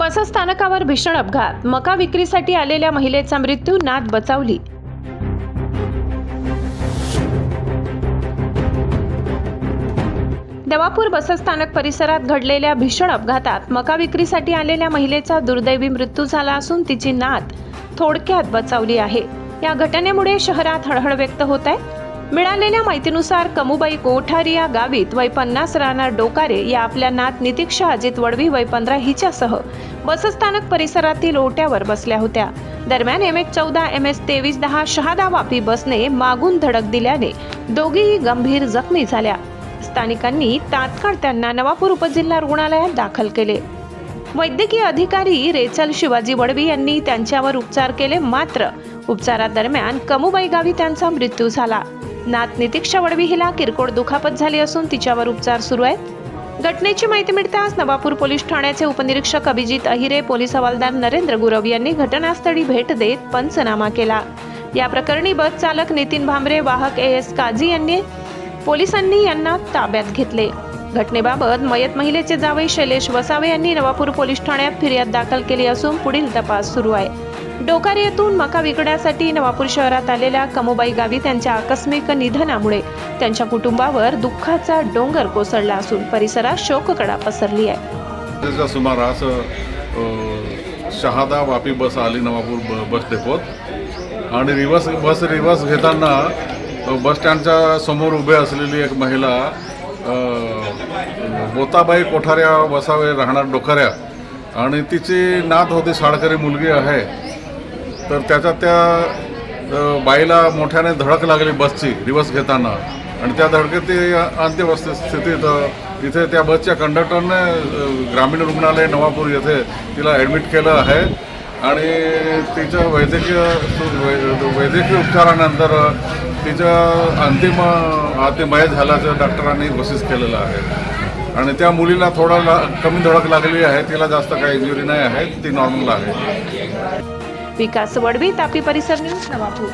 बसस्थानकावर भीषण अपघात, मका विक्रीसाठी आलेल्या महिलेचा मृत्यू, नात बचावली। नवापूर बसस्थानक परिसरात घडलेल्या भीषण अपघातात मका विक्रीसाठी आलेल्या महिलेचा दुर्दैवी मृत्यू झाला असून तिची नात थोडक्यात बचावली आहे। या घटनेमुळे शहरात हळहळ व्यक्त होत आहे। मिळालेल्या माहितीनुसार कमुबाई कोठारी या गावीत वय 50 राहणार डोकारे या आपल्या नात नितीक्षा अजित वडवी वय 15 हिच्यासह बसस्थानक परिसरातील ओट्यावर बसल्या होत्या। दरम्यान MH14 MS 2310 शहादा वापी बसने मागून धडक दिल्याने दोघीही गंभीर जखमी झाल्या। स्थानिकांनी तात्काळ त्यांना नवापूर उपजिल्हा रुग्णालयात दाखल केले। वैद्यकीय अधिकारी रेचल शिवाजी वडवी यांनी त्यांच्यावर उपचार केले, मात्र उपचारादरम्यान कमुबाई गावी त्यांचा मृत्यू झाला। नात नितीक्षा वडवी हिला किरकोळ दुखापत झाली असून तिच्यावर उपचार सुरू आहेत। घटनेची माहिती मिळताच नवापूर पोलीस ठाण्याचे उपनिरीक्षक अभिजित अहिरे, पोलीस हवालदार नरेंद्र गुरव यांनी घटनास्थळी भेट देत पंचनामा केला। या प्रकरणी बस चालक नितीन भांबरे, वाहक AS काझी यांनी पोलिसांनी यांना ताब्यात घेतले। घटनेबाबत मयत महिलेचे जावई शैलेश वसावे यांनी नवापूर पोलीस ठाण्यात फिर्याद दाखल केली असून पुढील तपास सुरू आहे। डोकारे येथून मका विकण्यासाठी नवापूर शहरात आलेल्या कमुबाई गावी त्यांच्या आकस्मिक निधनामुळे त्यांच्या कुटुंबावर दुःखाचा डोंगर कोसळला असून परिसरात शोककळा पसरली आहे। त्याच्या सुमारास शहादा वापी बस आली नवापूर बस डेपोत आणि रिवर्स घेताना बस स्टँडच्या समोर उभे असलेली एक महिला बोताबाई कोठाऱ्या वसावे राहणार डोकाऱ्या आणि तिची नात होती, शाळकरी मुलगी आहे। तर त्या बाईला मोठ्याने धडक लागली बसची रिवर्स घेताना आणि त्या धडकेत अंत्यवस्थ स्थितीत इथे त्या बसच्या कंडक्टरने ग्रामीण रुग्णालय नवापूर येथे तिला ॲडमिट केलं आहे आणि तिच्या वैद्यकीय उपचारानंतर तिचं अंतिम मय झाल्याचं डॉक्टरांनी घोषित केलेलं आहे आणि त्या मुलीला थोडा कमी धडक लागली आहे, तिला जास्त काही इंजुरी नाही आहे, ती नॉर्मल आहे। विकास वडवी, तापी परिसर न्यूज, नवापूर।